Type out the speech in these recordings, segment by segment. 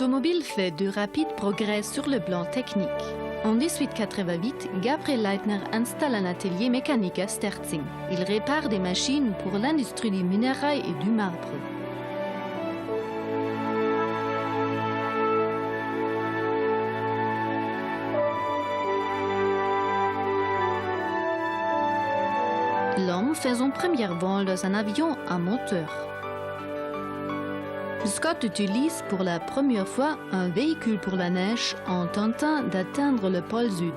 L'automobile fait de rapides progrès sur le plan technique. En 1888, Gabriel Leitner installe un atelier mécanique à Sterzing. Il répare des machines pour l'industrie du minerai et du marbre. L'homme fait son premier vol dans un avion à moteur. Scott utilise pour la première fois un véhicule pour la neige en tentant d'atteindre le pôle Sud.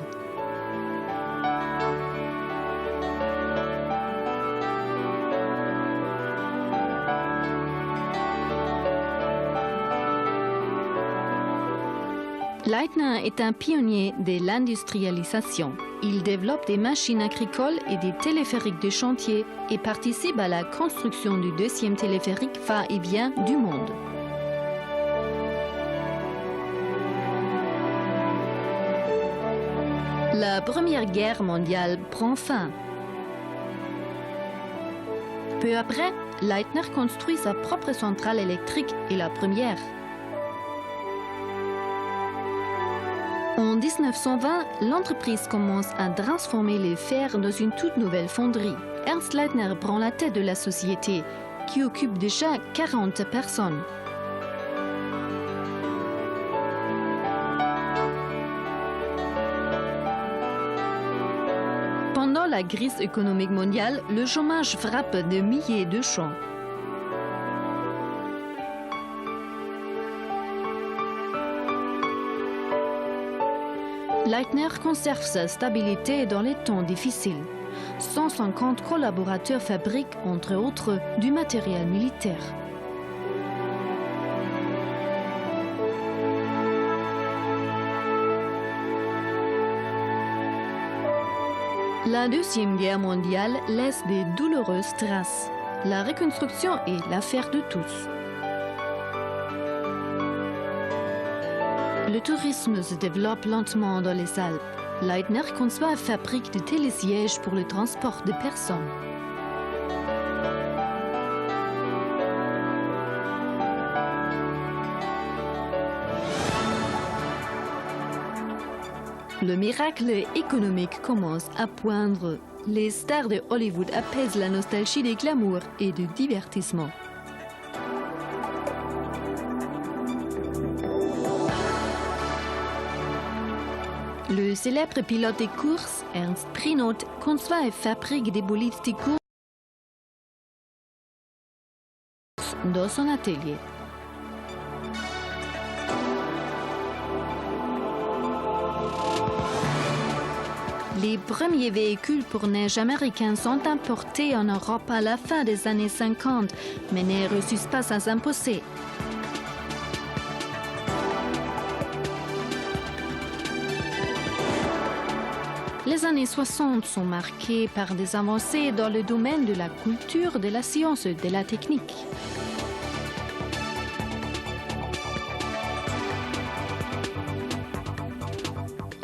Leitner est un pionnier de l'industrialisation. Il développe des machines agricoles et des téléphériques de chantier et participe à la construction du deuxième téléphérique va-et-vient du monde. La Première Guerre mondiale prend fin. Peu après, Leitner construit sa propre centrale électrique et la première. En 1920, l'entreprise commence à transformer les fers dans une toute nouvelle fonderie. Ernst Leitner prend la tête de la société, qui occupe déjà 40 personnes. Pendant la crise économique mondiale, le chômage frappe de milliers de gens. Leitner conserve sa stabilité dans les temps difficiles. 150 collaborateurs fabriquent, entre autres, du matériel militaire. La Deuxième Guerre mondiale laisse des douloureuses traces. La reconstruction est l'affaire de tous. Le tourisme se développe lentement dans les Alpes. Leitner conçoit et fabrique des télésièges pour le transport de personnes. Le miracle économique commence à poindre. Les stars de Hollywood apaisent la nostalgie des glamour et du divertissement. Le célèbre pilote des courses, Ernst Prinoth, conçoit et fabrique des bolides de course dans son atelier. Les premiers véhicules pour neige américains sont importés en Europe à la fin des années 50, mais ne réussissent pas à s'imposer. Les années 60 sont marquées par des avancées dans le domaine de la culture, de la science et de la technique.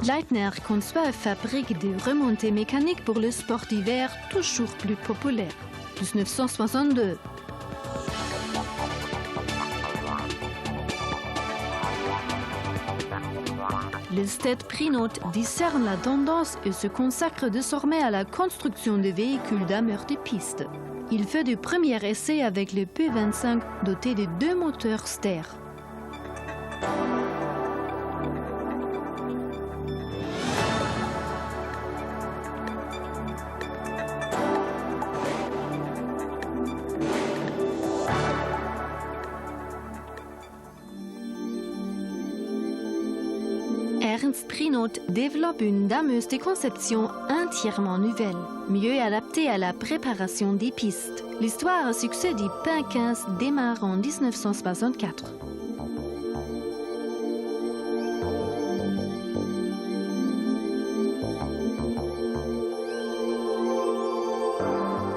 Leitner conçoit et fabrique des remontées mécaniques pour le sport d'hiver toujours plus populaire. 1962. Le Stade Prinoth discerne la tendance et se consacre désormais à la construction de véhicules d'armure de piste. Il fait du premier essai avec le P25 doté de 2 moteurs Ster. Ernst Prinoth développe une dameuse de conception entièrement nouvelle, mieux adaptée à la préparation des pistes. L'histoire à succès du P15 démarre en 1964.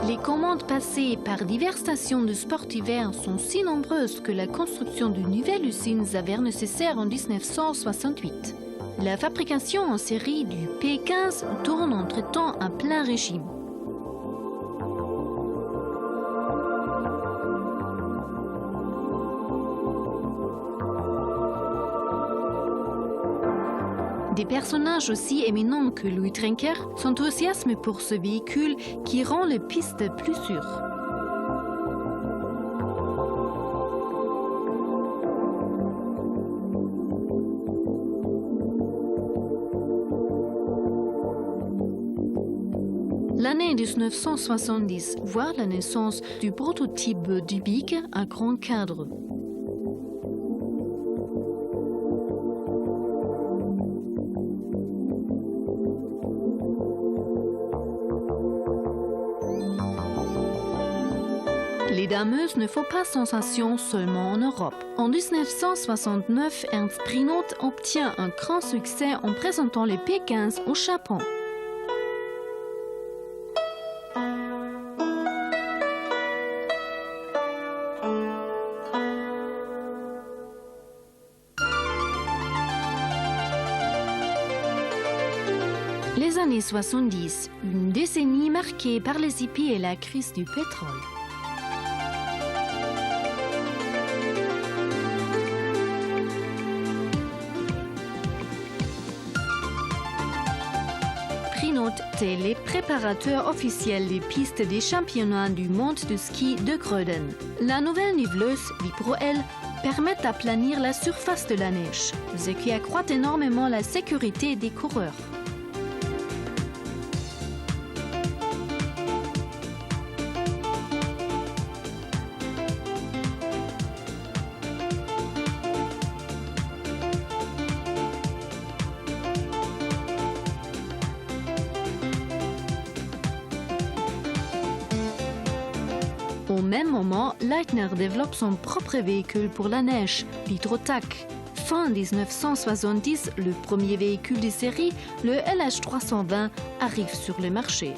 Les commandes passées par diverses stations de sport d'hiver sont si nombreuses que la construction d'une nouvelle usine s'avère nécessaire en 1968. La fabrication en série du P15 tourne entre-temps à plein régime. Des personnages aussi éminents que Louis Trenker s'enthousiasment pour ce véhicule qui rend les pistes plus sûres. L'année 1970 voit la naissance du prototype du Big à grand cadre. Les dameuses ne font pas sensation seulement en Europe. En 1969, Ernst Prinaut obtient un grand succès en présentant les P15 au Japon. Les années 70, une décennie marquée par les hippies et la crise du pétrole. Prinaut est le préparateur officiel des pistes des championnats du monde de ski de Gröden. La nouvelle niveleuse ViPro-L permet d'aplanir la surface de la neige, ce qui accroît énormément la sécurité des coureurs. Au même moment, Leitner développe son propre véhicule pour la neige, l'Hydrotac. Fin 1970, le premier véhicule de série, le LH320, arrive sur le marché.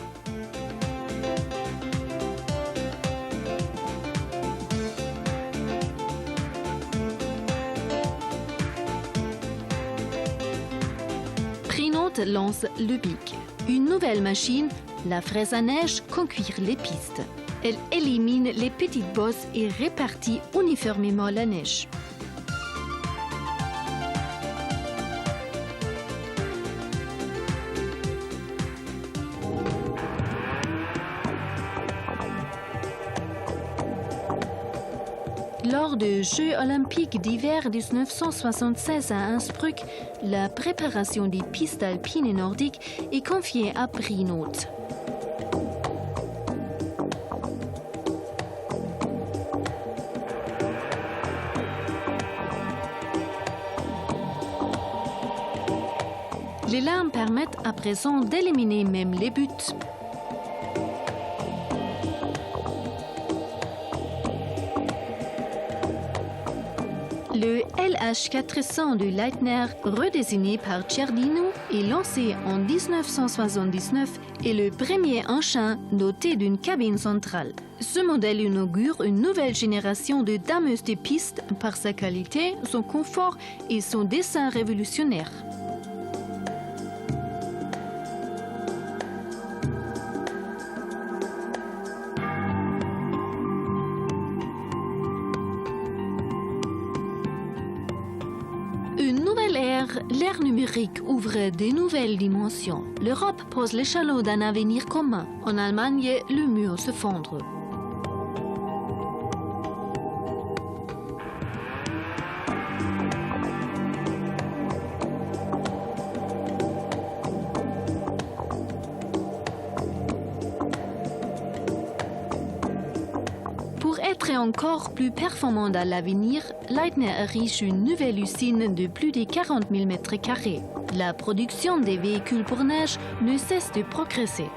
Prinaut lance le Big, une nouvelle machine, la fraise à neige, concuire les pistes. Elle élimine les petites bosses et répartit uniformément la neige. Lors des Jeux olympiques d'hiver 1976 à Innsbruck, la préparation des pistes alpines et nordiques est confiée à Prinaut. Les lames permettent à présent d'éliminer même les buts. Le LH400 de Leitner, redésigné par Giardino et lancé en 1979, est le premier engin doté d'une cabine centrale. Ce modèle inaugure une nouvelle génération de dameuses de piste par sa qualité, son confort et son dessin révolutionnaire. Une nouvelle ère, l'ère numérique, ouvre de nouvelles dimensions. L'Europe pose l'échelon d'un avenir commun. En Allemagne, le mur se fondre. Pour être encore plus performant à l'avenir, Leitner érige une nouvelle usine de plus de 40 000 m². La production des véhicules pour neige ne cesse de progresser.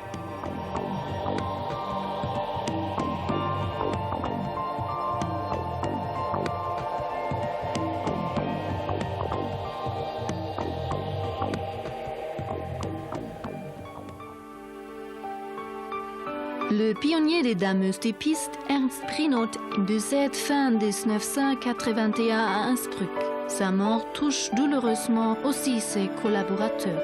Le pionnier des dameuses de piste, Ernst Prinaut, décède fin 1981 à Innsbruck. Sa mort touche douloureusement aussi ses collaborateurs.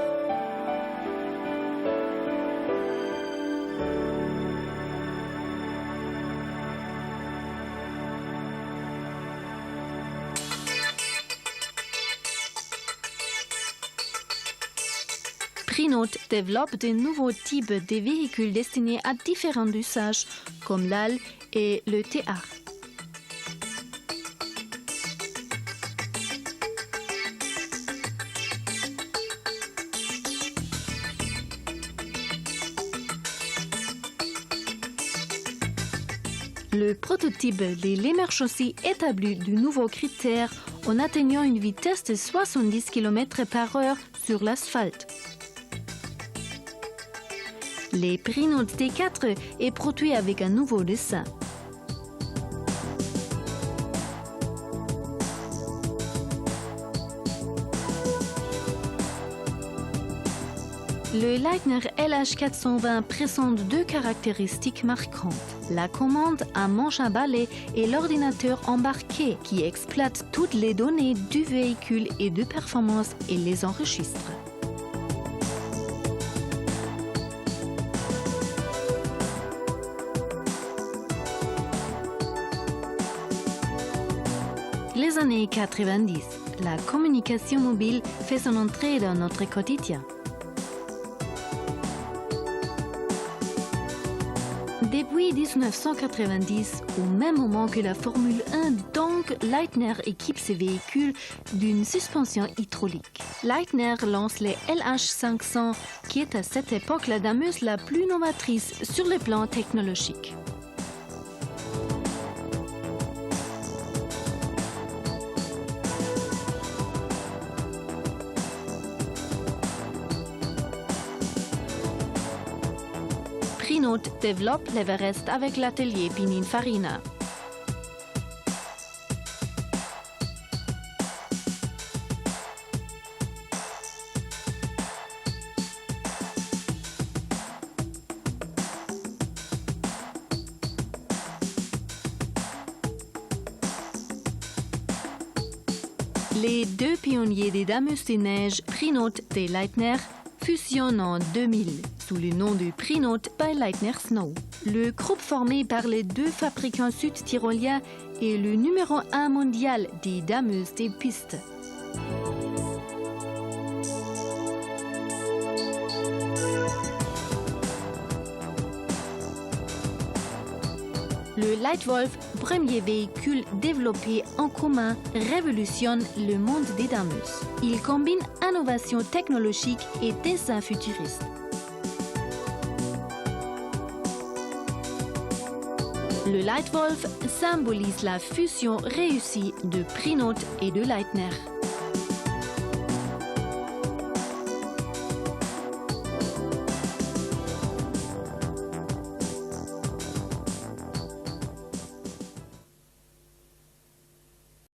Prinote développe de nouveaux types de véhicules destinés à différents usages, comme l'AL et le TA. Le prototype de l'émergency établit de nouveaux critères en atteignant une vitesse de 70 km/h sur l'asphalte. Le Prinote T4 est produit avec un nouveau dessin. Le Leitner LH420 présente deux caractéristiques marquantes. La commande à manche à balai et l'ordinateur embarqué qui exploite toutes les données du véhicule et de performance et les enregistre. Les années 90, la communication mobile fait son entrée dans notre quotidien. Depuis 1990, au même moment que la Formule 1, donc Leitner équipe ses véhicules d'une suspension hydraulique. Leitner lance les LH500, qui est à cette époque la dameuse la plus novatrice sur le plan technologique. Prinote développe l'Everest avec l'atelier Pininfarina. Les deux pionniers des dameuses de neige, Prinote et Leitner, fusionnent en 2000 sous le nom de Prinote by Leitner Snow. Le groupe formé par les deux fabricants sud-tyroliens est le numéro 1 mondial des dameuses des pistes. Le Leitwolf, premier véhicule développé en commun, révolutionne le monde des dameuses. Il combine innovation technologique et dessin futuriste. Le Leitwolf symbolise la fusion réussie de Prinote et de Leitner.